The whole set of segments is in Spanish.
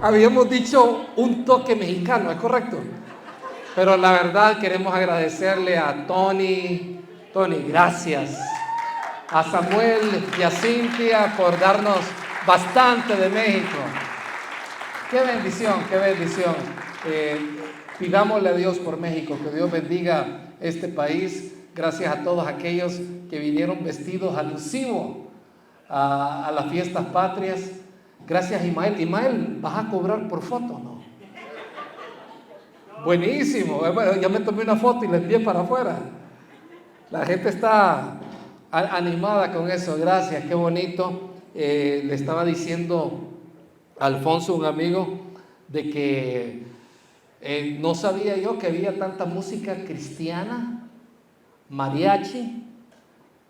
habíamos dicho un toque mexicano, ¿es correcto? Pero la verdad queremos agradecerle a Tony, gracias. A Samuel y a Cintia por darnos bastante de México. Qué bendición, qué bendición. Pidámosle a Dios por México, que Dios bendiga este país. Gracias a todos aquellos que vinieron vestidos alusivos a las fiestas patrias. Gracias, Ismael. Ismael, ¿vas a cobrar por foto, no? Buenísimo. Bueno, ya me tomé una foto y la envié para afuera. La gente está animada con eso. Gracias, qué bonito. Le estaba diciendo a Alfonso, un amigo, de que no sabía yo que había tanta música cristiana, mariachi.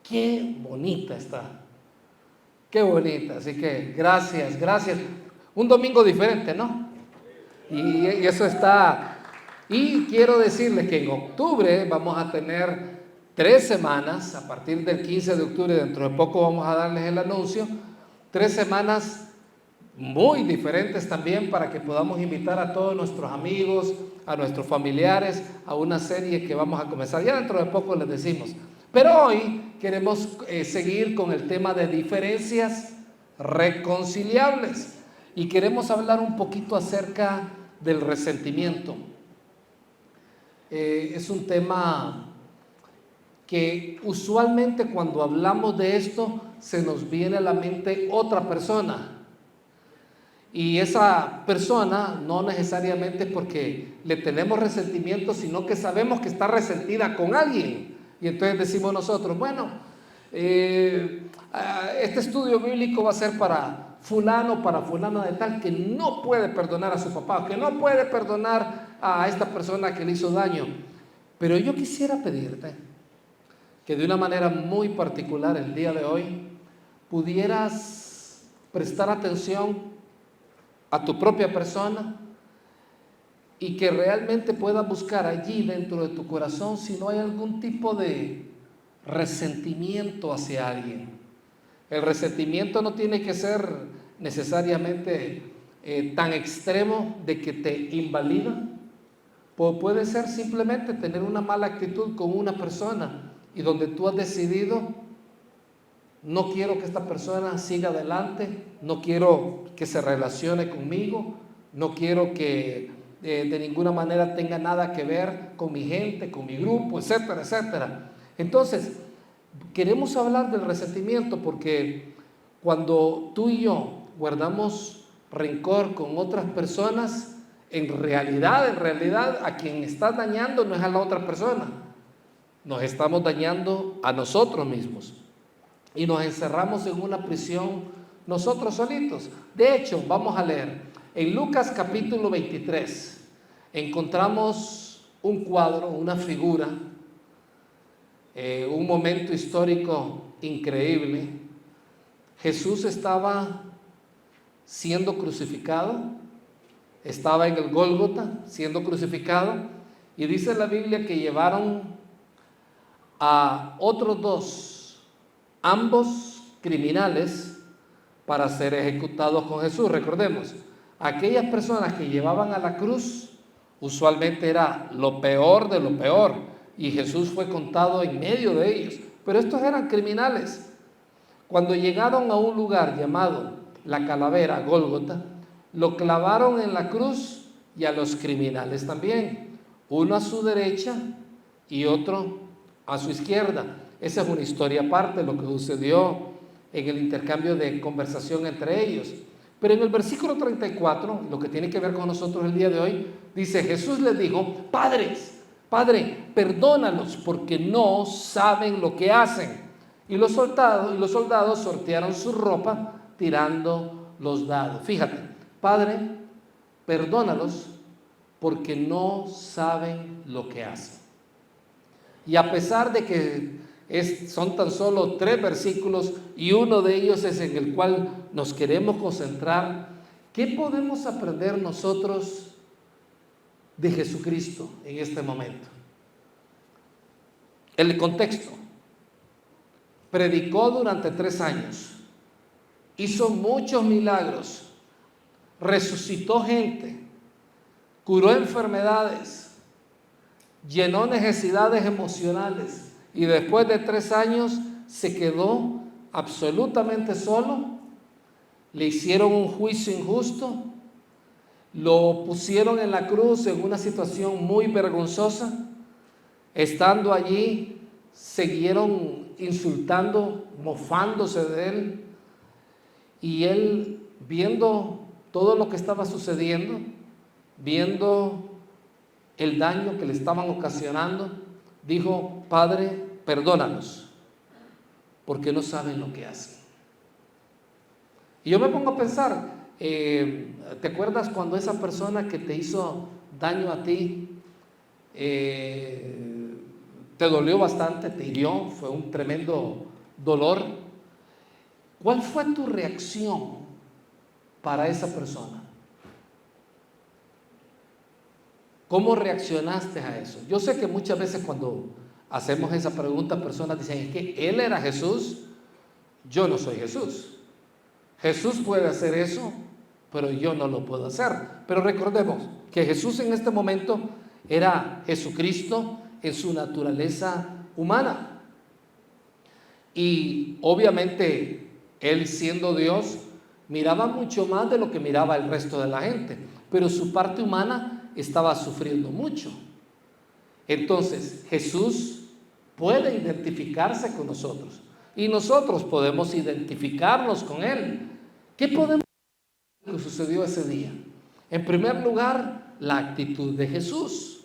Qué bonita está. Qué bonita. Así que gracias, gracias. Un domingo diferente, ¿no? Y eso está. Y quiero decirles que en octubre vamos a tener 3 semanas, a partir del 15 de octubre, dentro de poco vamos a darles el anuncio, 3 semanas muy diferentes también para que podamos invitar a todos nuestros amigos, a nuestros familiares, a una serie que vamos a comenzar. Ya dentro de poco les decimos. Pero hoy queremos seguir con el tema de diferencias reconciliables y queremos hablar un poquito acerca del resentimiento. Es un tema que usualmente cuando hablamos de esto se nos viene a la mente otra persona, y esa persona no necesariamente porque le tenemos resentimiento, sino que sabemos que está resentida con alguien, y entonces decimos nosotros, bueno, este estudio bíblico va a ser para fulano, para fulana de tal, que no puede perdonar a su papá, que no puede perdonar a esta persona que le hizo daño. Pero yo quisiera pedirte que de una manera muy particular el día de hoy pudieras prestar atención a tu propia persona y que realmente puedas buscar allí dentro de tu corazón si no hay algún tipo de resentimiento hacia alguien. El resentimiento no tiene que ser necesariamente tan extremo de que te invalida. Puede ser simplemente tener una mala actitud con una persona y donde tú has decidido, no quiero que esta persona siga adelante, no quiero que se relacione conmigo, no quiero que de ninguna manera tenga nada que ver con mi gente, con mi grupo, etcétera, etcétera. Entonces, queremos hablar del resentimiento porque cuando tú y yo guardamos rencor con otras personas, en realidad, a quien estás dañando no es a la otra persona, nos estamos dañando a nosotros mismos y nos encerramos en una prisión nosotros solitos. De hecho, vamos a leer en Lucas capítulo 23, encontramos un cuadro, una figura, un momento histórico increíble. Jesús estaba siendo crucificado, estaba en el Gólgota siendo crucificado, y dice la Biblia que llevaron a otros 2, ambos criminales, para ser ejecutados con Jesús. Recordemos, aquellas personas que llevaban a la cruz usualmente era lo peor de lo peor, y Jesús fue contado en medio de ellos, pero estos eran criminales. Cuando llegaron a un lugar llamado la Calavera, Gólgota, lo clavaron en la cruz, y a los criminales también, uno a su derecha y otro a su izquierda. Esa es una historia aparte, lo que sucedió en el intercambio de conversación entre ellos. Pero en el versículo 34, lo que tiene que ver con nosotros el día de hoy, dice: Jesús les dijo: Padre, perdónalos porque no saben lo que hacen. Y los soldados sortearon su ropa tirando los dados. Fíjate, Padre, perdónalos porque no saben lo que hacen. Y a pesar de que son tan solo 3 versículos y uno de ellos es en el cual nos queremos concentrar, ¿qué podemos aprender nosotros de Jesucristo en este momento? El contexto: predicó durante 3 años, hizo muchos milagros, resucitó gente, curó enfermedades, llenó necesidades emocionales y después de 3 años se quedó absolutamente solo. Le hicieron un juicio injusto, lo pusieron en la cruz en una situación muy vergonzosa. Estando allí, siguieron insultando, mofándose de él, y él, viendo todo lo que estaba sucediendo, viendo el daño que le estaban ocasionando, dijo: Padre, perdónalos, porque no saben lo que hacen. Y yo me pongo a pensar, ¿te acuerdas cuando esa persona que te hizo daño a ti, te dolió bastante, te hirió, fue un tremendo dolor? ¿Cuál fue tu reacción para esa persona? ¿Cómo reaccionaste a eso? Yo sé que muchas veces cuando hacemos esa pregunta, personas dicen: es que él era Jesús, yo no soy Jesús. Jesús puede hacer eso, pero yo no lo puedo hacer. Pero recordemos que Jesús en este momento era Jesucristo en su naturaleza humana. Y obviamente él, siendo Dios, miraba mucho más de lo que miraba el resto de la gente, pero su parte humana estaba sufriendo mucho. Entonces Jesús puede identificarse con nosotros y nosotros podemos identificarnos con él. ¿Qué podemos decir de lo que sucedió ese día? En primer lugar, la actitud de Jesús.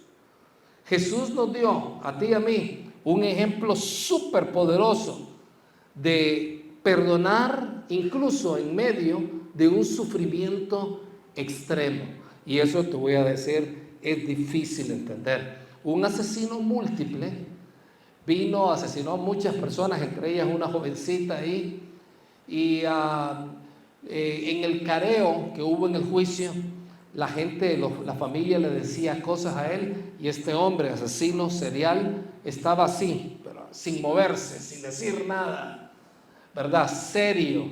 Jesús nos dio a ti y a mí un ejemplo súper poderoso de perdonar incluso en medio de un sufrimiento extremo. Y eso, te voy a decir, es difícil entender. Un asesino múltiple vino, asesinó a muchas personas, entre ellas una jovencita ahí, y en el careo que hubo en el juicio, la gente, la familia le decía cosas a él, y este hombre asesino serial estaba así, pero sin moverse, sin decir nada, ¿verdad? Serio,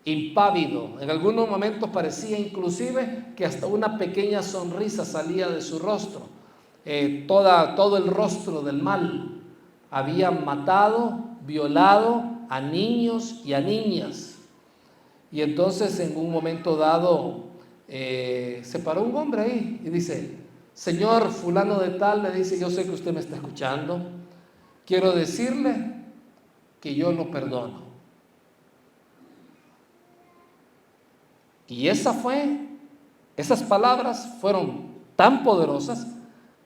impávido. En algunos momentos parecía inclusive que hasta una pequeña sonrisa salía de su rostro. Todo el rostro del mal. Habían matado, violado a niños y a niñas. Y entonces, en un momento dado, se paró un hombre ahí y dice: Señor fulano de tal, le dice, yo sé que usted me está escuchando, quiero decirle que yo lo perdono. Y esas palabras fueron tan poderosas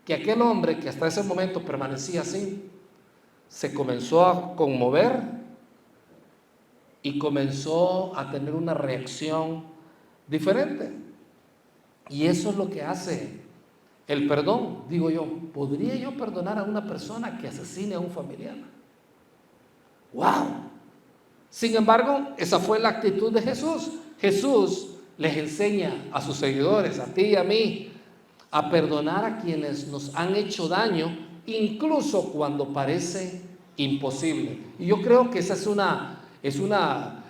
que aquel hombre, que hasta ese momento permanecía así, se comenzó a conmover y comenzó a tener una reacción diferente. Y eso es lo que hace el perdón. Digo yo, ¿podría yo perdonar a una persona que asesine a un familiar? ¡Wow! Sin embargo, esa fue la actitud de Jesús. Jesús les enseña a sus seguidores, a ti y a mí, a perdonar a quienes nos han hecho daño, incluso cuando parece imposible. Y yo creo que esa es una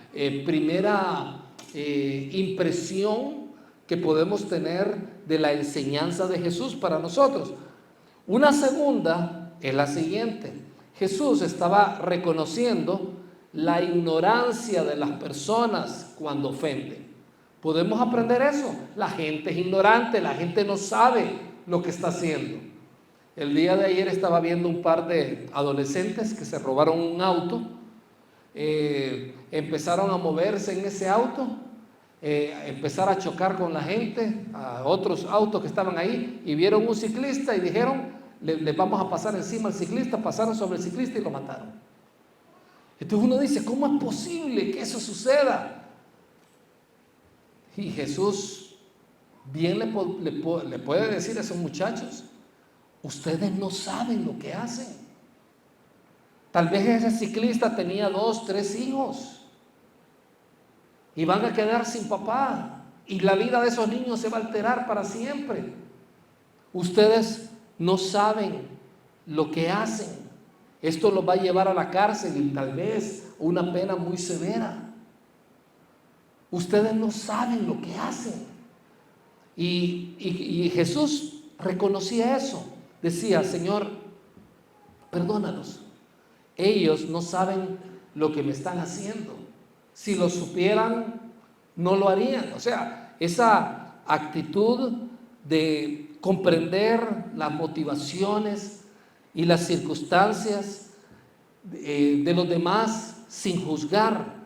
primera impresión que podemos tener de la enseñanza de Jesús para nosotros. Una segunda es la siguiente: Jesús estaba reconociendo la ignorancia de las personas cuando ofenden. Podemos aprender eso. La gente es ignorante, la gente no sabe lo que está haciendo. El día de ayer estaba viendo un par de adolescentes que se robaron un auto, empezaron a moverse en ese auto, empezar a chocar con la gente, a otros autos que estaban ahí, y vieron un ciclista y dijeron: le vamos a pasar encima al ciclista. Pasaron sobre el ciclista y lo mataron. Entonces uno dice: ¿cómo es posible que eso suceda? Y Jesús bien le puede decir a esos muchachos: ustedes no saben lo que hacen. Tal vez ese ciclista tenía 2, 3 hijos y van a quedar sin papá, y la vida de esos niños se va a alterar para siempre. Ustedes no saben lo que hacen. Esto los va a llevar a la cárcel y tal vez una pena muy severa. Ustedes no saben lo que hacen. Y Jesús reconocía eso. Decía: Señor, perdónalos. Ellos no saben lo que me están haciendo. Si lo supieran, no lo harían. O sea, esa actitud de comprender las motivaciones y las circunstancias de los demás sin juzgar.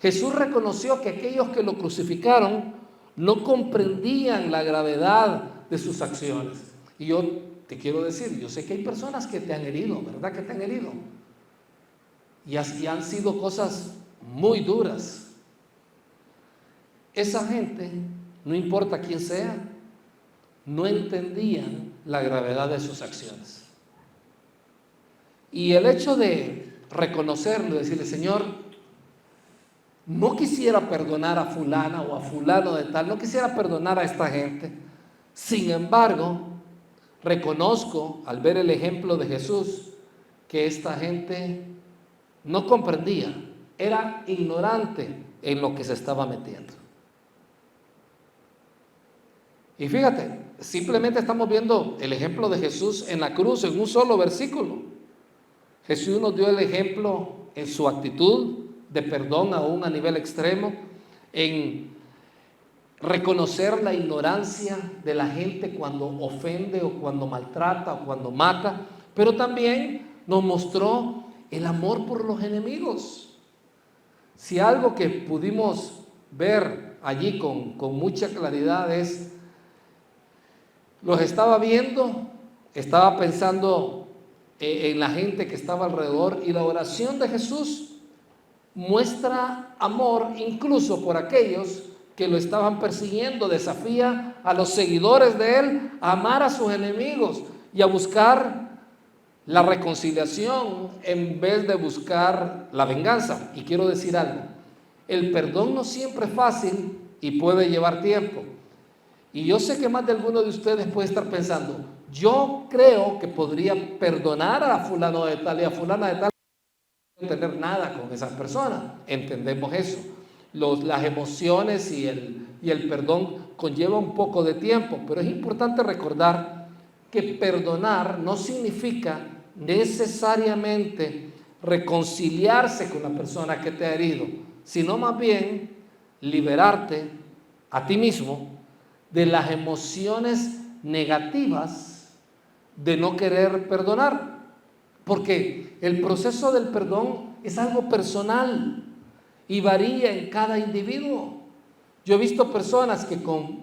Jesús reconoció que aquellos que lo crucificaron no comprendían la gravedad de sus acciones. Y yo te quiero decir, yo sé que hay personas que te han herido, ¿verdad? Que te han herido. Y han sido cosas muy duras. Esa gente, no importa quién sea, no entendían la gravedad de sus acciones. Y el hecho de reconocerlo, decirle: Señor, no quisiera perdonar a fulana o a fulano de tal, no quisiera perdonar a esta gente. Sin embargo, reconozco al ver el ejemplo de Jesús que esta gente no comprendía, era ignorante en lo que se estaba metiendo. Y fíjate, simplemente estamos viendo el ejemplo de Jesús en la cruz en un solo versículo. Jesús nos dio el ejemplo en su actitud de perdón aún a nivel extremo, en reconocer la ignorancia de la gente cuando ofende o cuando maltrata o cuando mata, pero también nos mostró el amor por los enemigos. Si algo que pudimos ver allí con mucha claridad es, los estaba viendo, estaba pensando en la gente que estaba alrededor, y la oración de Jesús muestra amor incluso por aquellos que lo estaban persiguiendo. Desafía a los seguidores de él a amar a sus enemigos y a buscar la reconciliación en vez de buscar la venganza. Y quiero decir algo: el perdón no siempre es fácil y puede llevar tiempo. Y yo sé que más de alguno de ustedes puede estar pensando: yo creo que podría perdonar a fulano de tal y a fulana de tal, no tener nada con esa persona. Entendemos eso. Las emociones y el perdón conlleva un poco de tiempo, pero es importante recordar que perdonar no significa necesariamente reconciliarse con la persona que te ha herido, sino más bien liberarte a ti mismo de las emociones negativas de no querer perdonar, porque el proceso del perdón es algo personal y varía en cada individuo. Yo he visto personas que con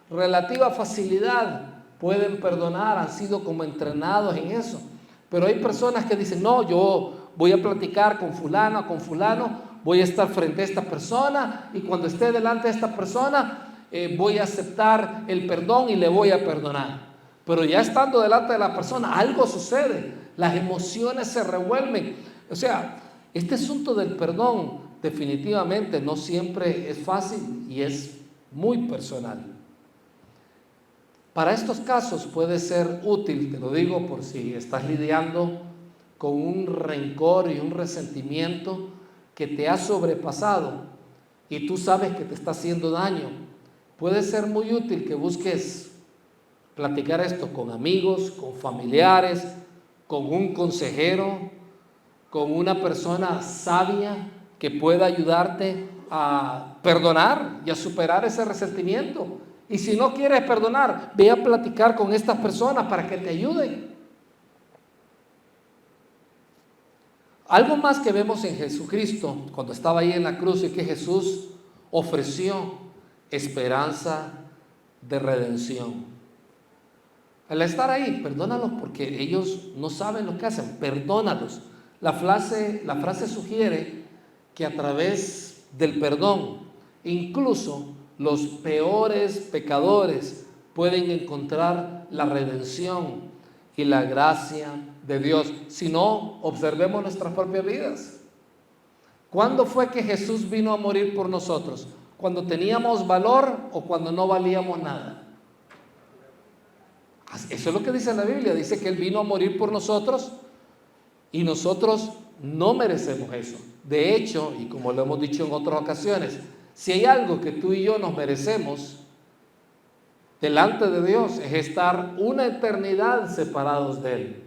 relativa facilidad pueden perdonar, han sido como entrenados en eso, pero hay personas que dicen: no, yo voy a platicar con fulano o con fulano, voy a estar frente a esta persona, y cuando esté delante de esta persona voy a aceptar el perdón y le voy a perdonar. Pero ya estando delante de la persona, algo sucede, las emociones se revuelven. O sea, este asunto del perdón definitivamente no siempre es fácil y es muy personal. Para estos casos puede ser útil, te lo digo por si estás lidiando con un rencor y un resentimiento que te ha sobrepasado y tú sabes que te está haciendo daño. Puede ser muy útil que busques platicar esto con amigos, con familiares, con un consejero, con una persona sabia que pueda ayudarte a perdonar y a superar ese resentimiento. Y si no quieres perdonar, ve a platicar con estas personas para que te ayuden. Algo más que vemos en Jesucristo cuando estaba ahí en la cruz es que Jesús ofreció esperanza de redención. Al estar ahí, perdónalos porque ellos no saben lo que hacen, perdónalos. La frase sugiere que a través del perdón, incluso los peores pecadores pueden encontrar la redención y la gracia de Dios. Si no, observemos nuestras propias vidas. ¿Cuándo fue que Jesús vino a morir por nosotros? ¿Cuando teníamos valor o cuando no valíamos nada? Eso es lo que dice la Biblia. Dice que Él vino a morir por nosotros y nosotros no merecemos eso. De hecho, y como lo hemos dicho en otras ocasiones, si hay algo que tú y yo nos merecemos, delante de Dios es estar una eternidad separados de Él.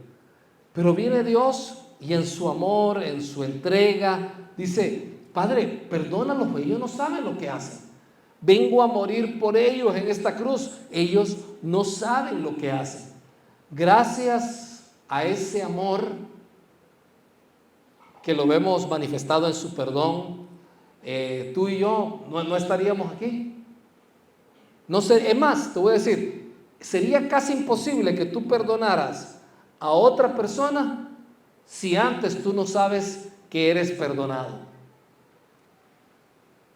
Pero viene Dios y en su amor, en su entrega, dice: Padre, perdónalos, ellos no saben lo que hacen. Vengo a morir por ellos en esta cruz. Ellos no saben lo que hacen. Gracias a ese amor que lo vemos manifestado en su perdón, tú y yo no estaríamos aquí. No sé, es más, te voy a decir, sería casi imposible que tú perdonaras a otra persona si antes tú no sabes que eres perdonado.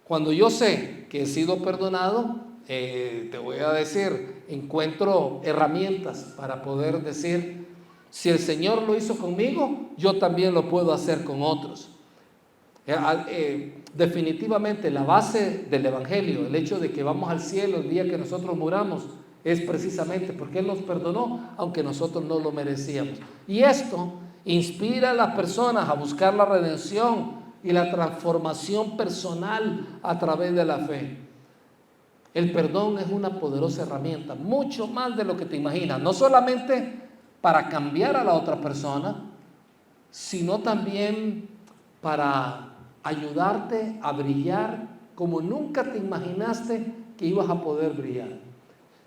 Cuando yo sé que he sido perdonado, te voy a decir, encuentro herramientas para poder decir: si el Señor lo hizo conmigo, yo también lo puedo hacer con otros. Definitivamente la base del Evangelio, el hecho de que vamos al cielo el día que nosotros muramos, es precisamente porque Él nos perdonó, aunque nosotros no lo merecíamos. Y esto inspira a las personas a buscar la redención y la transformación personal a través de la fe. El perdón es una poderosa herramienta, mucho más de lo que te imaginas, no solamente para cambiar a la otra persona, sino también para ayudarte a brillar como nunca te imaginaste que ibas a poder brillar.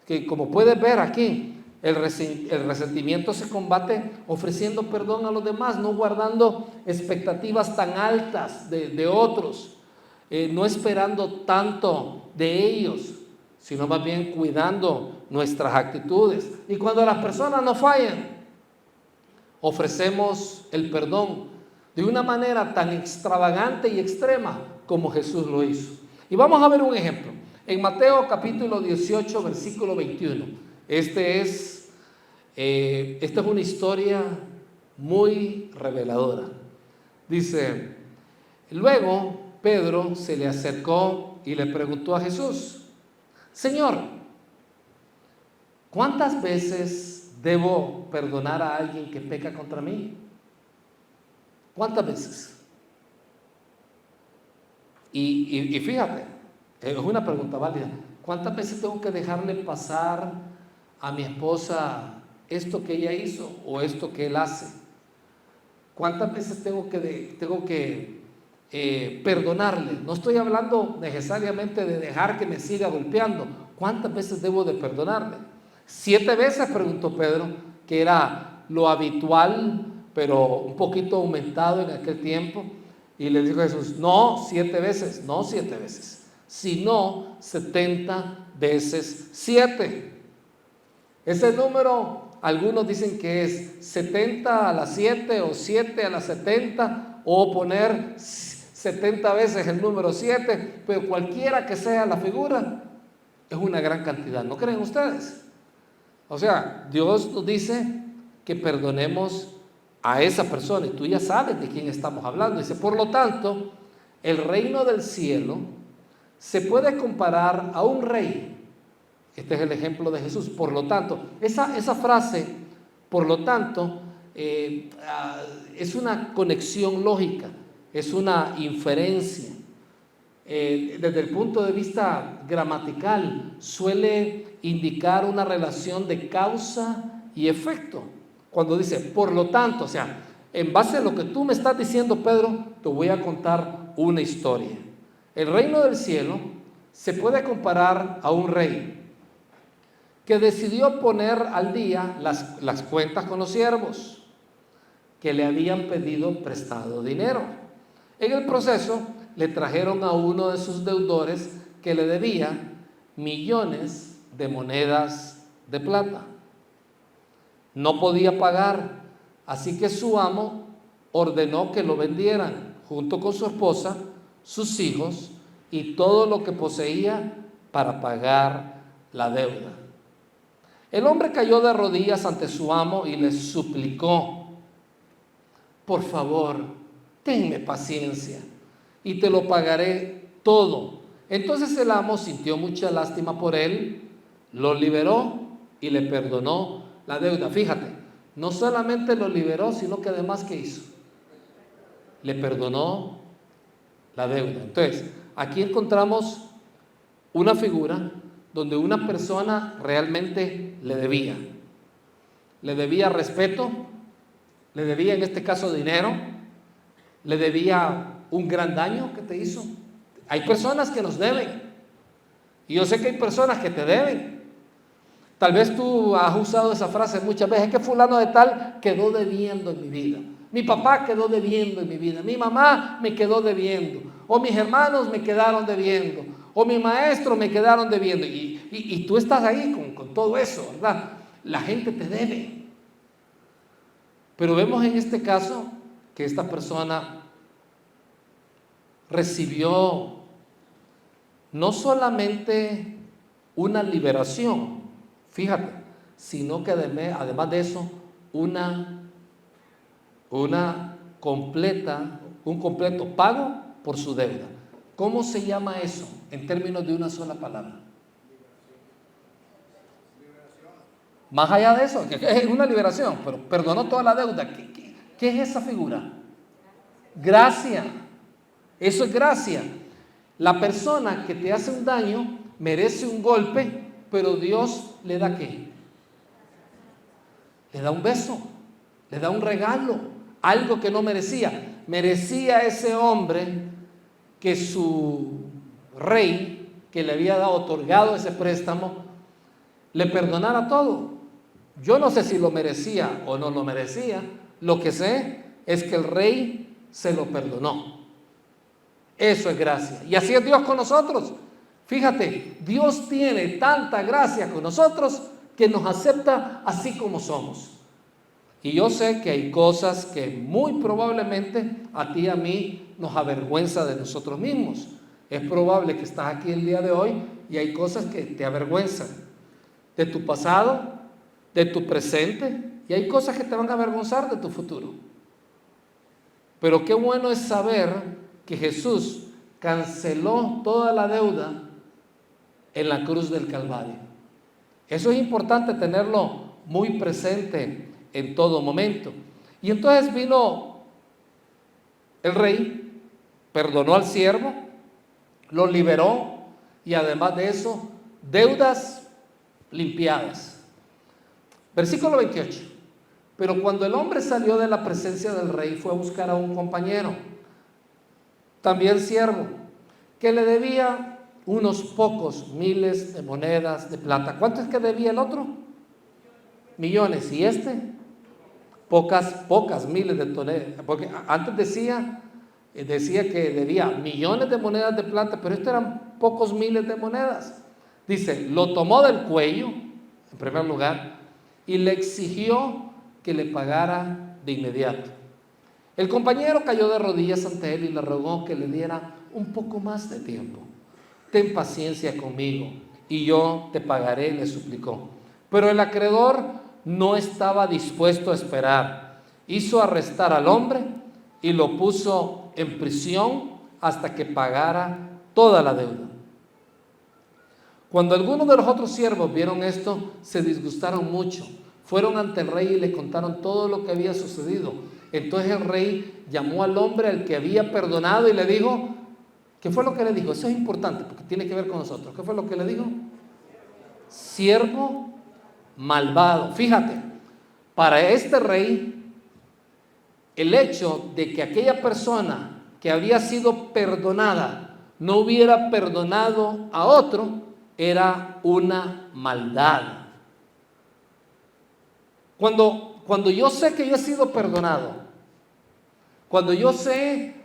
Que como puedes ver aquí, el resentimiento se combate ofreciendo perdón a los demás, no guardando expectativas tan altas de otros, no esperando tanto de ellos, sino más bien cuidando nuestras actitudes. Y cuando las personas nos fallan, ofrecemos el perdón de una manera tan extravagante y extrema como Jesús lo hizo. Y vamos a ver un ejemplo. En Mateo capítulo 18, versículo 21. Esta es una historia muy reveladora. Dice: luego Pedro se le acercó y le preguntó a Jesús: Señor, ¿cuántas veces debo perdonar a alguien que peca contra mí? ¿Cuántas veces? Y fíjate, es una pregunta válida. ¿Cuántas veces tengo que dejarle pasar a mi esposa esto que ella hizo o esto que él hace? ¿Cuántas veces tengo que perdonarle? No estoy hablando necesariamente de dejar que me siga golpeando. ¿Cuántas veces debo de perdonarle? 7 veces, preguntó Pedro, que era lo habitual, pero un poquito aumentado en aquel tiempo. Y le dijo Jesús: no 7 veces, no 7 veces, sino 70 veces 7. Ese número, algunos dicen que es 70 a las 7 o 7 a las 70, o poner 70 veces el número 7, pero cualquiera que sea la figura, es una gran cantidad. ¿No creen ustedes? O sea, Dios nos dice que perdonemos a esa persona, y tú ya sabes de quién estamos hablando. Dice: por lo tanto, el reino del cielo se puede comparar a un rey. Este es el ejemplo de Jesús. Por lo tanto, esa frase, por lo tanto, es una conexión lógica, es una inferencia. Desde el punto de vista gramatical, suele indicar una relación de causa y efecto. Cuando dice por lo tanto, o sea, en base a lo que tú me estás diciendo, Pedro, te voy a contar una historia. El reino del cielo se puede comparar a un rey que decidió poner al día las cuentas con los siervos que le habían pedido prestado dinero. En el proceso le trajeron a uno de sus deudores que le debía millones de monedas de plata. No podía pagar, así que su amo ordenó que lo vendieran junto con su esposa, sus hijos y todo lo que poseía para pagar la deuda. El hombre cayó de rodillas ante su amo y le suplicó: por favor, tenme paciencia y te lo pagaré todo. Entonces el amo sintió mucha lástima por él, lo liberó y le perdonó la deuda. Fíjate, no solamente lo liberó, sino que además, ¿qué hizo? Le perdonó la deuda. Entonces, aquí encontramos una figura donde una persona realmente le debía. Le debía respeto, le debía en este caso dinero, le debía un gran daño que te hizo. Hay personas que nos deben. Y yo sé que hay personas que te deben. Tal vez tú has usado esa frase muchas veces, es que fulano de tal quedó debiendo en mi vida. Mi papá quedó debiendo en mi vida. Mi mamá me quedó debiendo. O mis hermanos me quedaron debiendo. O mi maestro me quedaron debiendo. Y tú estás ahí con todo eso, ¿verdad? La gente te debe. Pero vemos en este caso que esta persona recibió no solamente una liberación, fíjate, sino que además de eso, un completo pago por su deuda. ¿Cómo se llama eso en términos de una sola palabra? Más allá de eso, que es una liberación, pero perdonó toda la deuda. ¿Qué es esa figura? Gracia. Eso es gracia. La persona que te hace un daño merece un golpe, pero Dios le da ¿qué? Le da un beso, le da un regalo, algo que no merecía. Merecía ese hombre que su rey, que le había otorgado ese préstamo, le perdonara todo. Yo no sé si lo merecía o no lo merecía. Lo que sé es que el rey se lo perdonó. Eso es gracia. Y así es Dios con nosotros. Fíjate, Dios tiene tanta gracia con nosotros que nos acepta así como somos. Y yo sé que hay cosas que muy probablemente a ti y a mí nos avergüenza de nosotros mismos. Es probable que estás aquí el día de hoy y hay cosas que te avergüenzan de tu pasado, de tu presente, y hay cosas que te van a avergonzar de tu futuro. Pero qué bueno es saber que Jesús canceló toda la deuda en la cruz del Calvario. Eso es importante tenerlo muy presente en todo momento. Y entonces vino el rey, perdonó al siervo, lo liberó y además de eso, deudas limpiadas. Versículo 28. Pero cuando el hombre salió de la presencia del rey, fue a buscar a un compañero, también siervo, que le debía unos pocos miles de monedas de plata. ¿Cuánto es que debía el otro? Millones. ¿Y este? Pocas miles de toneladas. Porque antes decía que debía millones de monedas de plata, pero esto eran pocos miles de monedas. Dice, lo tomó del cuello, en primer lugar, y le exigió que le pagara de inmediato. El compañero cayó de rodillas ante él y le rogó que le diera un poco más de tiempo. Ten paciencia conmigo y yo te pagaré, le suplicó. Pero el acreedor no estaba dispuesto a esperar. Hizo arrestar al hombre y lo puso en prisión hasta que pagara toda la deuda. Cuando algunos de los otros siervos vieron esto, se disgustaron mucho. Fueron ante el rey y le contaron todo lo que había sucedido. Entonces el rey llamó al hombre al que había perdonado y le dijo, ¿qué fue lo que le dijo? Eso es importante porque tiene que ver con nosotros. ¿Qué fue lo que le dijo? Siervo malvado. Fíjate, para este rey, el hecho de que aquella persona que había sido perdonada no hubiera perdonado a otro, era una maldad. Cuando yo sé que yo he sido perdonado, cuando yo sé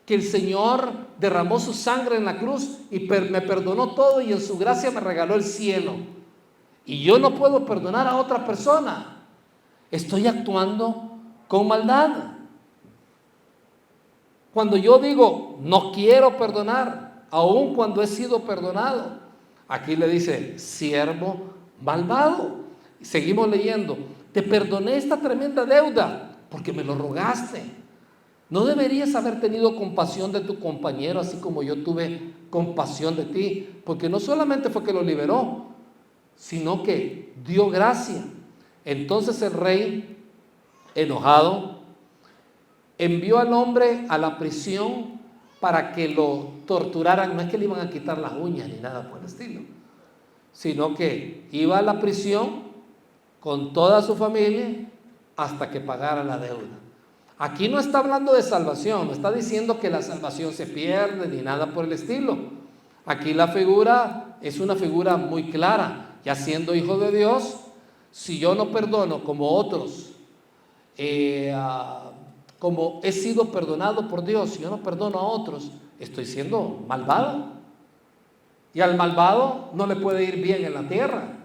que el Señor derramó su sangre en la cruz y me perdonó todo y en su gracia me regaló el cielo, y yo no puedo perdonar a otra persona, estoy actuando con maldad. Cuando yo digo, no quiero perdonar, aun cuando he sido perdonado, aquí le dice, siervo malvado. Seguimos leyendo, te perdoné esta tremenda deuda porque me lo rogaste. ¿No deberías haber tenido compasión de tu compañero así como yo tuve compasión de ti? Porque no solamente fue que lo liberó, sino que dio gracia. Entonces el rey, enojado, envió al hombre a la prisión para que lo torturaran. No es que le iban a quitar las uñas ni nada por el estilo, sino que iba a la prisión con toda su familia hasta que pagara la deuda. Aquí no está hablando de salvación, no está diciendo que la salvación se pierde ni nada por el estilo. Aquí la figura es una figura muy clara. Ya siendo hijo de Dios, si yo no perdono como otros, como he sido perdonado por Dios, si yo no perdono a otros, estoy siendo malvado. Y al malvado no le puede ir bien en la tierra.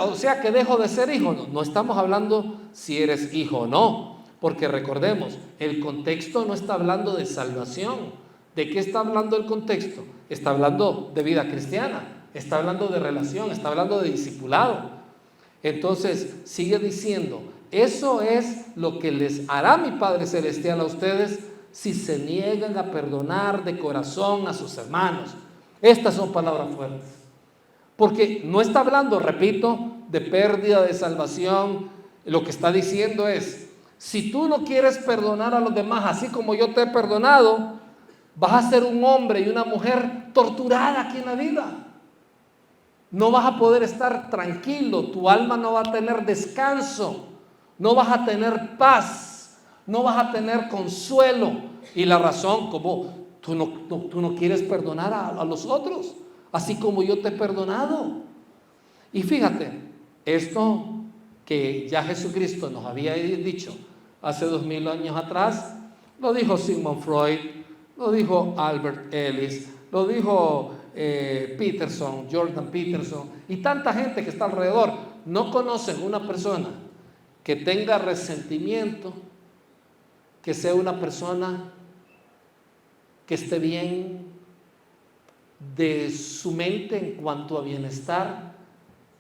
O sea que dejo de ser hijo. No, no estamos hablando si eres hijo o no, porque recordemos, el contexto no está hablando de salvación. ¿De qué está hablando el contexto? Está hablando de vida cristiana, está hablando de relación, está hablando de discipulado. Entonces sigue diciendo, eso es lo que les hará mi Padre Celestial a ustedes si se niegan a perdonar de corazón a sus hermanos. Estas son palabras fuertes, porque no está hablando, repito, de pérdida de salvación. Lo que está diciendo es, si tú no quieres perdonar a los demás así como yo te he perdonado, vas a ser un hombre y una mujer torturada aquí en la vida. No vas a poder estar tranquilo, tu alma no va a tener descanso, no vas a tener paz, no vas a tener consuelo. Y la razón, como tú no quieres perdonar a los otros, así como yo te he perdonado. Y fíjate, esto que ya Jesucristo nos había dicho hace 2000 años atrás, lo dijo Sigmund Freud, lo dijo Albert Ellis, lo dijo Peterson, Jordan Peterson, y tanta gente que está alrededor. No conocen una persona que tenga resentimiento, que sea una persona que esté bien de su mente en cuanto a bienestar.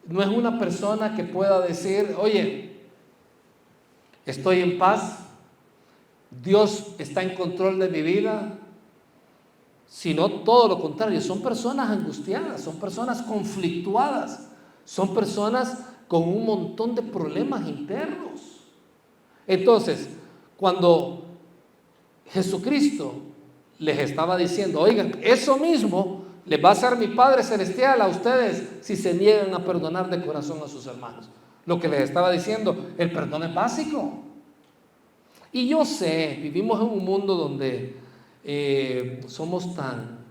No es una persona que pueda decir, oye, estoy en paz, Dios está en control de mi vida, sino todo lo contrario. Son personas angustiadas, son personas conflictuadas, son personas con un montón de problemas internos. Entonces, cuando Jesucristo les estaba diciendo, oigan, eso mismo les va a hacer mi Padre Celestial a ustedes si se niegan a perdonar de corazón a sus hermanos. Lo que les estaba diciendo, el perdón es básico. Y yo sé, vivimos en un mundo donde somos tan,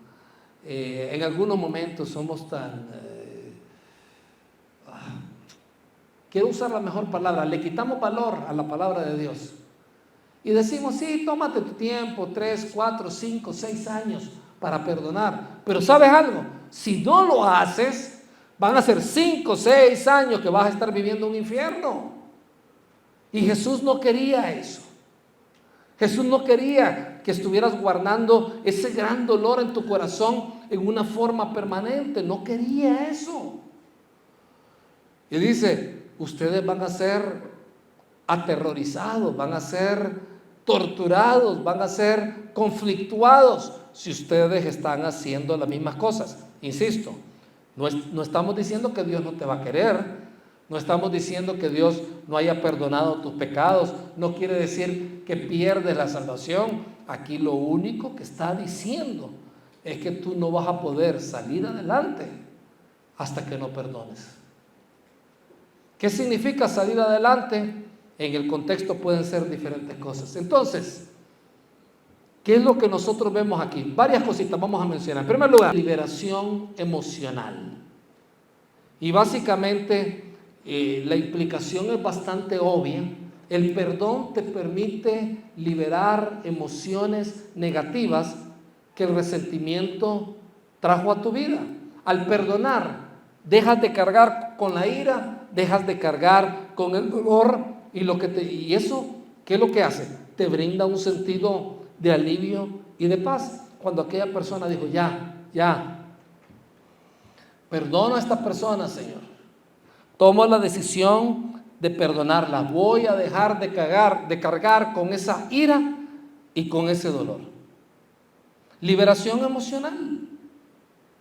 en algunos momentos somos tan, quiero usar la mejor palabra, le quitamos valor a la palabra de Dios. Y decimos, sí, tómate tu tiempo, 3, 4, 5, 6 años para perdonar. Pero ¿sabes algo? Si no lo haces, van a ser 5, 6 años que vas a estar viviendo un infierno. Y Jesús no quería eso. Jesús no quería que estuvieras guardando ese gran dolor en tu corazón en una forma permanente. No quería eso. Y dice, ustedes van a ser aterrorizados, van a ser torturados, van a ser conflictuados si ustedes están haciendo las mismas cosas. Insisto, no estamos diciendo que Dios no te va a querer, no estamos diciendo que Dios no haya perdonado tus pecados, no quiere decir que pierdes la salvación. Aquí lo único que está diciendo es que tú no vas a poder salir adelante hasta que no perdones. ¿Qué significa salir adelante? En el contexto pueden ser diferentes cosas. Entonces, ¿qué es lo que nosotros vemos aquí? Varias cositas vamos a mencionar. En primer lugar, liberación emocional. Y básicamente la implicación es bastante obvia. El perdón te permite liberar emociones negativas que el resentimiento trajo a tu vida. Al perdonar, dejas de cargar con la ira, dejas de cargar con el dolor. Y eso, ¿qué es lo que hace? Te brinda un sentido de alivio y de paz. Cuando aquella persona dijo, ya, perdono a esta persona, Señor. Tomo la decisión de perdonarla. Voy a dejar de cargar con esa ira y con ese dolor. Liberación emocional.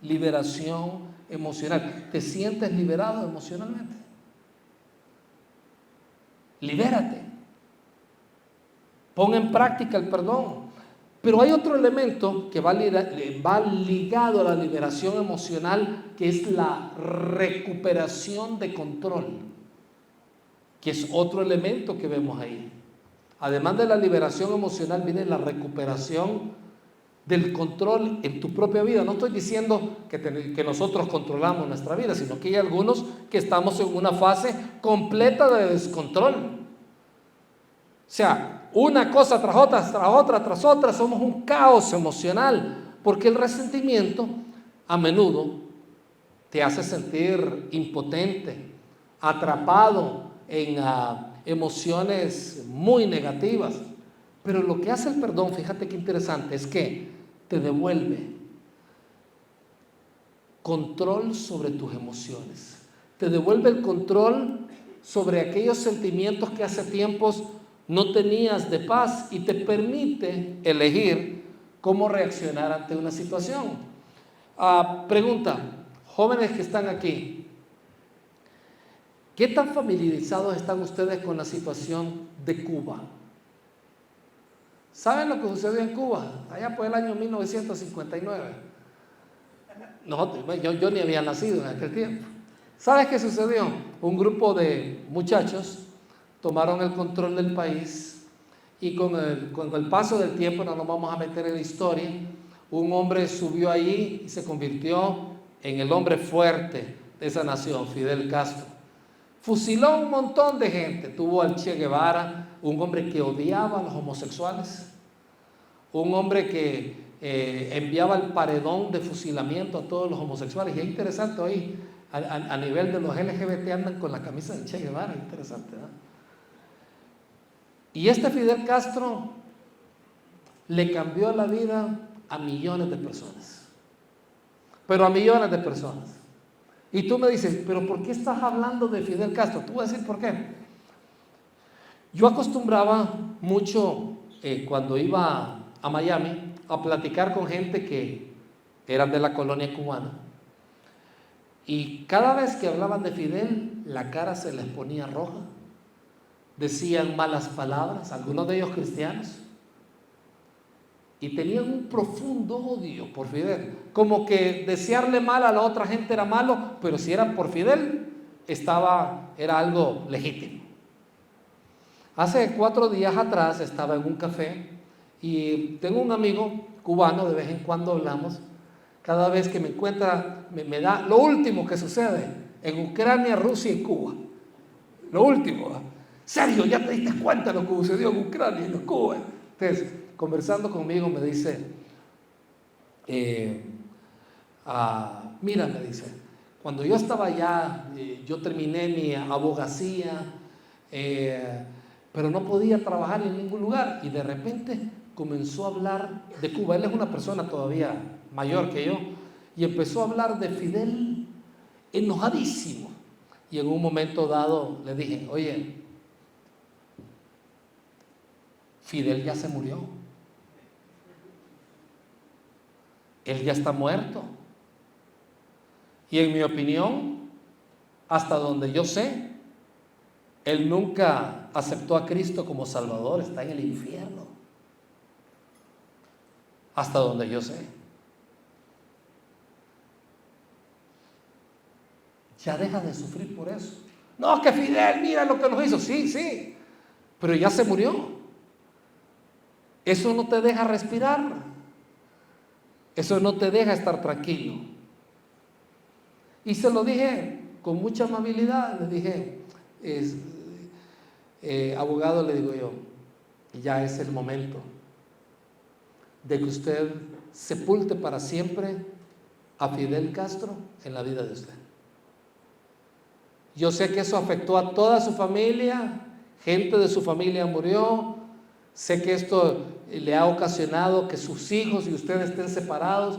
Liberación emocional. ¿Te sientes liberado emocionalmente? Libérate. Pon en práctica el perdón. Pero hay otro elemento que va ligado a la liberación emocional, que es la recuperación de control, que es otro elemento que vemos ahí. Además de la liberación emocional, viene la recuperación del control en tu propia vida. No estoy diciendo que nosotros controlamos nuestra vida, sino que hay algunos que estamos en una fase completa de descontrol. O sea, una cosa tras otra, somos un caos emocional, porque el resentimiento a menudo te hace sentir impotente, atrapado en emociones muy negativas. Pero lo que hace el perdón, fíjate qué interesante, es que te devuelve control sobre tus emociones, te devuelve el control sobre aquellos sentimientos que hace tiempos no tenías de paz, y te permite elegir cómo reaccionar ante una situación. Pregunta, jóvenes que están aquí, ¿qué tan familiarizados están ustedes con la situación de Cuba? ¿Saben lo que sucedió en Cuba? Allá por el año 1959. Yo ni había nacido en aquel tiempo. ¿Sabes qué sucedió? Un grupo de muchachos tomaron el control del país, y con el paso del tiempo, no nos vamos a meter en la historia, un hombre subió allí y se convirtió en el hombre fuerte de esa nación, Fidel Castro. Fusiló a un montón de gente. Tuvo al Che Guevara, un hombre que odiaba a los homosexuales, un hombre que enviaba el paredón de fusilamiento a todos los homosexuales. Y es interesante, hoy a nivel de los LGBT andan con la camisa del Che Guevara, interesante, ¿no? Y este Fidel Castro le cambió la vida a millones de personas, pero a millones de personas. Y tú me dices, pero ¿por qué estás hablando de Fidel Castro? Tú vas a decir por qué. Yo acostumbraba mucho cuando iba a Miami a platicar con gente que eran de la colonia cubana, y cada vez que hablaban de Fidel, la cara se les ponía roja, decían malas palabras, algunos de ellos cristianos, y tenían un profundo odio por Fidel, como que desearle mal a la otra gente era malo, pero si era por Fidel, era algo legítimo. Hace 4 días atrás estaba en un café, y tengo un amigo cubano, de vez en cuando hablamos. Cada vez que me encuentra, me da lo último que sucede en Ucrania, Rusia y Cuba. Lo último, ¿eh? Sergio, ¿ya te diste cuenta de lo que sucedió en Ucrania y en Cuba? Entonces, conversando conmigo, me dice, mira, me dice, cuando yo estaba allá, yo terminé mi abogacía, pero no podía trabajar en ningún lugar, y de repente comenzó a hablar de Cuba. Él es una persona todavía mayor que yo, y empezó a hablar de Fidel enojadísimo. Y en un momento dado le dije, oye, Fidel ya se murió, él ya está muerto, y en mi opinión, hasta donde yo sé, él nunca aceptó a Cristo como Salvador, está en el infierno, hasta donde yo sé. Ya deja de sufrir por eso. No, que Fidel, mira lo que nos hizo. Sí, pero ya se murió. Eso no te deja respirar, eso no te deja estar tranquilo. Y se lo dije con mucha amabilidad, le dije, abogado, le digo yo, ya es el momento de que usted sepulte para siempre a Fidel Castro en la vida de usted. Yo sé que eso afectó a toda su familia, gente de su familia murió, sé que esto le ha ocasionado que sus hijos y ustedes estén separados,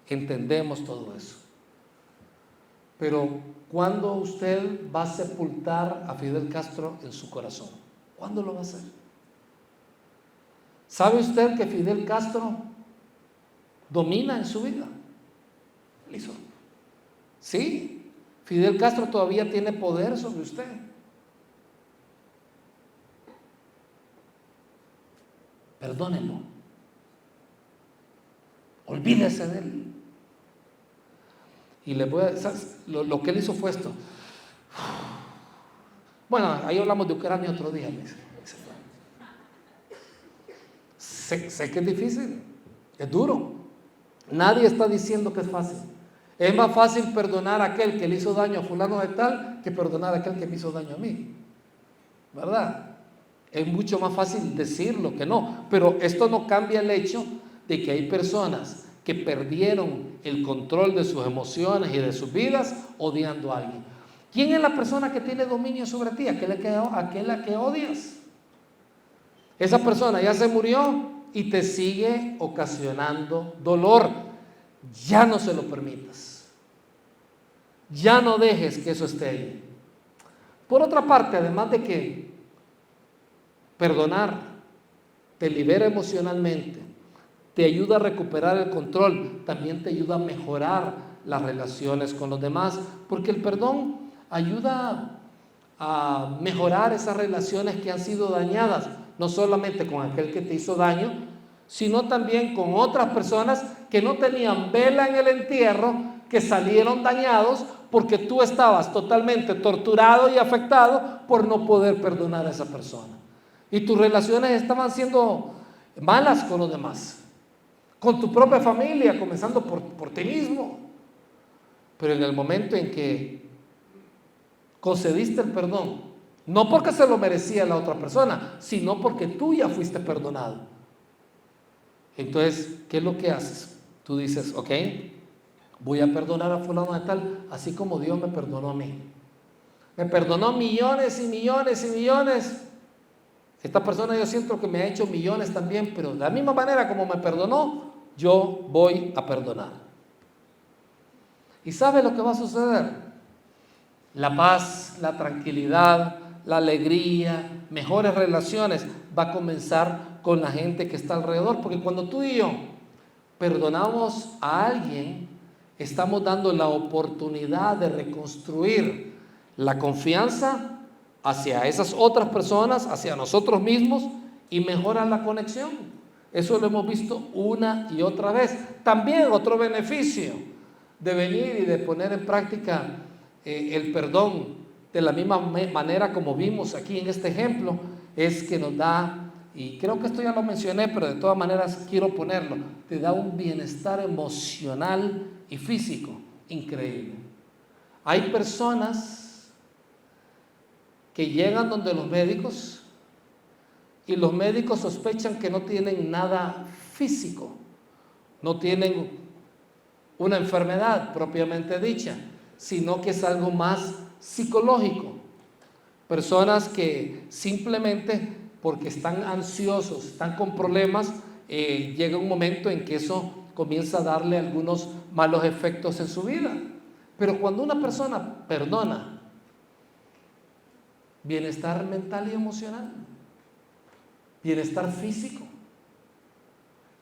entendemos todo eso. Pero ¿cuándo usted va a sepultar a Fidel Castro en su corazón? ¿Cuándo lo va a hacer? ¿Sabe usted que Fidel Castro domina en su vida? ¿Listo? Sí, Fidel Castro todavía tiene poder sobre usted. Perdónenlo. Olvídese de él. Y le voy a, lo que él hizo fue esto. Bueno, ahí hablamos de Ucrania otro día. Sé que es difícil, es duro. Nadie está diciendo que es fácil. Es más fácil perdonar a aquel que le hizo daño a fulano de tal que perdonar a aquel que me hizo daño a mí, ¿verdad? Es mucho más fácil decirlo que no, pero esto no cambia el hecho de que hay personas que perdieron el control de sus emociones y de sus vidas odiando a alguien. ¿Quién es la persona que tiene dominio sobre ti? Aquella que odias. Esa persona ya se murió y te sigue ocasionando dolor. Ya no se lo permitas. Ya no dejes que eso esté ahí. Por otra parte, además de que perdonar te libera emocionalmente, te ayuda a recuperar el control, también te ayuda a mejorar las relaciones con los demás, porque el perdón ayuda a mejorar esas relaciones que han sido dañadas, no solamente con aquel que te hizo daño, sino también con otras personas que no tenían vela en el entierro, que salieron dañados porque tú estabas totalmente torturado y afectado por no poder perdonar a esa persona. Y tus relaciones estaban siendo malas con los demás, con tu propia familia, comenzando por ti mismo. Pero en el momento en que concediste el perdón, no porque se lo merecía la otra persona, sino porque tú ya fuiste perdonado. Entonces, ¿qué es lo que haces? Tú dices, ok, voy a perdonar a fulano de tal, así como Dios me perdonó a mí. Me perdonó millones y millones y millones. Esta persona yo siento que me ha hecho millones también, pero de la misma manera como me perdonó, yo voy a perdonar. ¿Y sabe lo que va a suceder? La paz, la tranquilidad, la alegría, mejores relaciones va a comenzar con la gente que está alrededor, porque cuando tú y yo perdonamos a alguien, estamos dando la oportunidad de reconstruir la confianza hacia esas otras personas, hacia nosotros mismos, y mejorar la conexión. Eso lo hemos visto una y otra vez. También otro beneficio de venir y de poner en práctica el perdón de la misma manera como vimos aquí en este ejemplo, es que nos da, y creo que esto ya lo mencioné, pero de todas maneras quiero ponerlo, te da un bienestar emocional y físico increíble. Hay personas que llegan donde los médicos y los médicos sospechan que no tienen nada físico, no tienen una enfermedad propiamente dicha, sino que es algo más psicológico. Personas que simplemente porque están ansiosos, están con problemas, llega un momento en que eso comienza a darle algunos malos efectos en su vida. Pero cuando una persona perdona, bienestar mental y emocional, bienestar físico.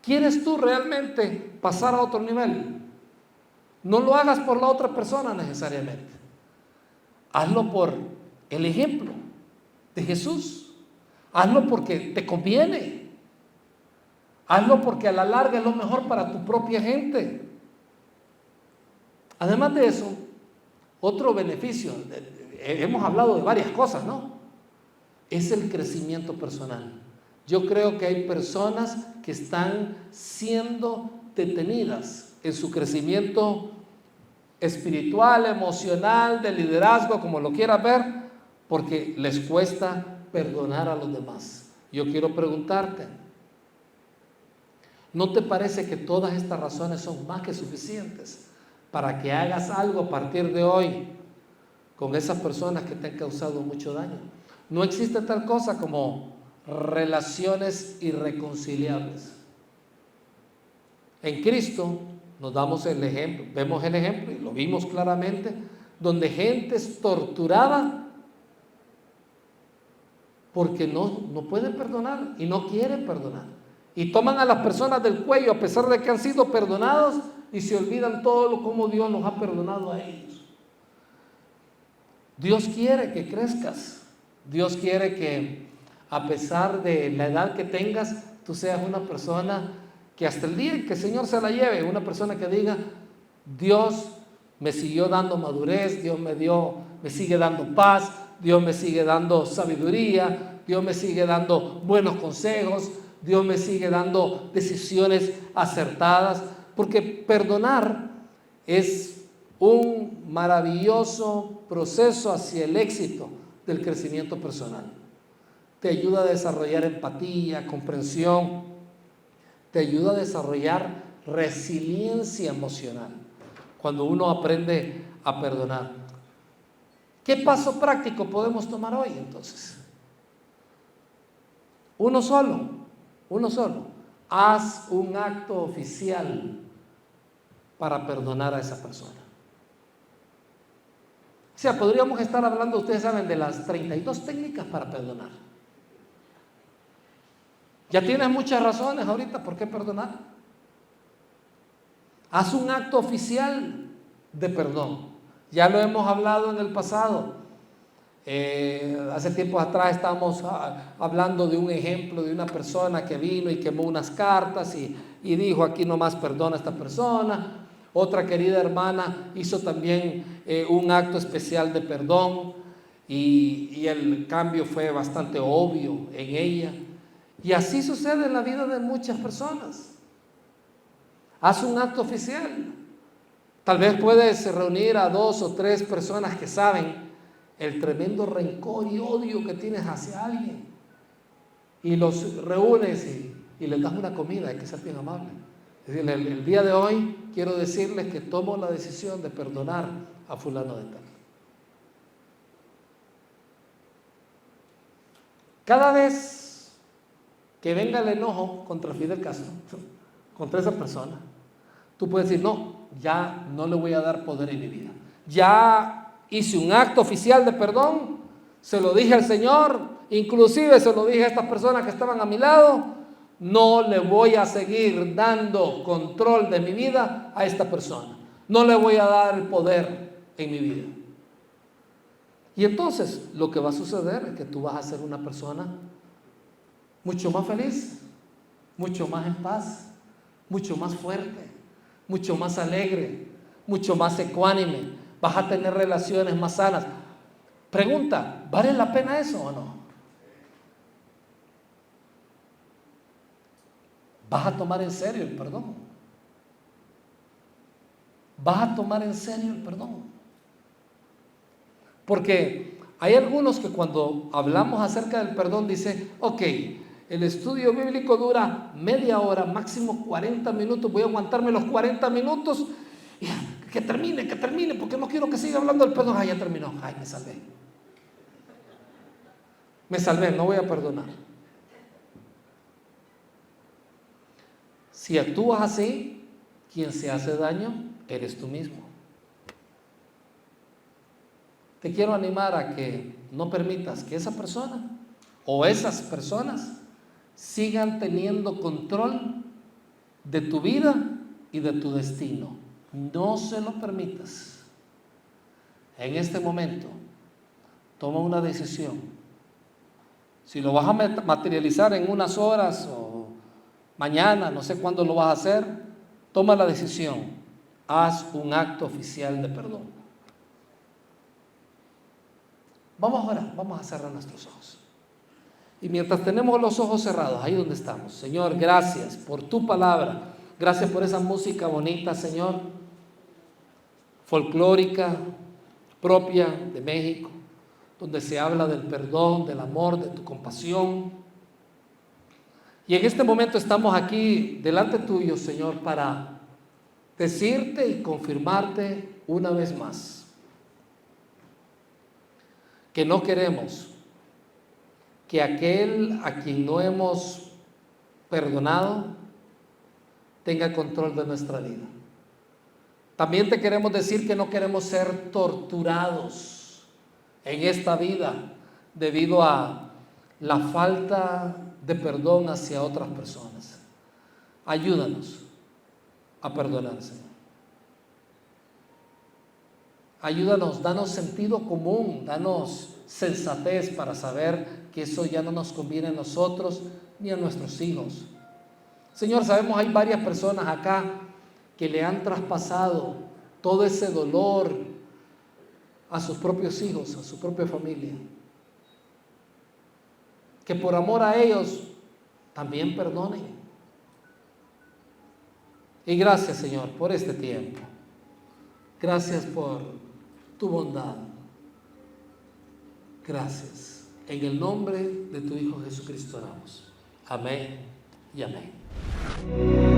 ¿Quieres tú realmente pasar a otro nivel? No lo hagas por la otra persona necesariamente. Hazlo por el ejemplo de Jesús. Hazlo porque te conviene. Hazlo porque a la larga es lo mejor para tu propia gente. Además de eso, otro beneficio, hemos hablado de varias cosas, ¿no? Es el crecimiento personal. Yo creo que hay personas que están siendo detenidas en su crecimiento espiritual, emocional, de liderazgo, como lo quieras ver, porque les cuesta perdonar a los demás. Yo quiero preguntarte, ¿no te parece que todas estas razones son más que suficientes para que hagas algo a partir de hoy con esas personas que te han causado mucho daño? No existe tal cosa como relaciones irreconciliables. En Cristo nos damos el ejemplo, vemos el ejemplo y lo vimos claramente, donde gente es torturada porque no pueden perdonar y no quieren perdonar. Y toman a las personas del cuello a pesar de que han sido perdonados y se olvidan todo cómo Dios los ha perdonado a ellos. Dios quiere que crezcas. Dios quiere que a pesar de la edad que tengas, tú seas una persona que hasta el día en que el Señor se la lleve, una persona que diga, Dios me siguió dando madurez, Dios me sigue dando paz, Dios me sigue dando sabiduría, Dios me sigue dando buenos consejos, Dios me sigue dando decisiones acertadas, porque perdonar es un maravilloso proceso hacia el éxito del crecimiento personal. Te ayuda a desarrollar empatía, comprensión, te ayuda a desarrollar resiliencia emocional cuando uno aprende a perdonar. ¿Qué paso práctico podemos tomar hoy entonces? Uno solo. Haz un acto oficial para perdonar a esa persona. O sea, podríamos estar hablando, ustedes saben, de las 32 técnicas para perdonar. Ya tienes muchas razones ahorita por qué perdonar. Haz un acto oficial de perdón. Ya lo hemos hablado en el pasado. Hace tiempo atrás estábamos hablando de un ejemplo de una persona que vino y quemó unas cartas y dijo, aquí nomás perdona a esta persona. Otra querida hermana hizo también un acto especial de perdón y el cambio fue bastante obvio en ella. Y así sucede en la vida de muchas personas. Haz un acto oficial. Tal vez puedes reunir a 2 o 3 personas que saben el tremendo rencor y odio que tienes hacia alguien, y los reúnes y les das una comida. Hay que ser bien amable. Es decir, el día de hoy quiero decirles que tomo la decisión de perdonar a fulano de tal. Cada vez que venga el enojo contra Fidel Castro, contra esa persona, tú puedes decir, no, ya no le voy a dar poder en mi vida. Ya hice un acto oficial de perdón, se lo dije al Señor, inclusive se lo dije a estas personas que estaban a mi lado, no le voy a seguir dando control de mi vida a esta persona, no le voy a dar el poder en mi vida. Y entonces lo que va a suceder es que tú vas a ser una persona mucho más feliz, mucho más en paz, mucho más fuerte, mucho más alegre, mucho más ecuánime. Vas a tener relaciones más sanas. Pregunta, ¿vale la pena eso o no? ¿Vas a tomar en serio el perdón? ¿Vas a tomar en serio el perdón? Porque hay algunos que cuando hablamos acerca del perdón dicen, ok, el estudio bíblico dura media hora, máximo 40 minutos, voy a aguantarme los 40 minutos y que termine, porque no quiero que siga hablando del perdón. Ya terminó, me salvé, no voy a perdonar. Si actúas así, quien se hace daño eres tú mismo. Te quiero animar a que no permitas que esa persona o esas personas sigan teniendo control de tu vida y de tu destino. No se lo permitas. En este momento, toma una decisión. Si lo vas a materializar en unas horas o mañana, no sé cuándo lo vas a hacer, toma la decisión. Haz un acto oficial de perdón. Vamos ahora, vamos a cerrar nuestros ojos. Y mientras tenemos los ojos cerrados, ahí donde estamos, Señor, gracias por tu palabra. Gracias por esa música bonita, Señor, folclórica, propia de México, donde se habla del perdón, del amor, de tu compasión. Y en este momento estamos aquí delante tuyo, Señor, para decirte y confirmarte una vez más que no queremos que aquel a quien no hemos perdonado tenga control de nuestra vida. También te queremos decir que no queremos ser torturados en esta vida debido a la falta de perdón hacia otras personas. Ayúdanos a perdonar, Señor. Ayúdanos, danos sentido común, danos sensatez para saber que eso ya no nos conviene a nosotros ni a nuestros hijos. Señor, sabemos hay varias personas acá que le han traspasado todo ese dolor a sus propios hijos, a su propia familia. Que por amor a ellos también perdonen. Y gracias, Señor, por este tiempo. Gracias por tu bondad. Gracias. En el nombre de tu Hijo Jesucristo oramos. Amén y amén.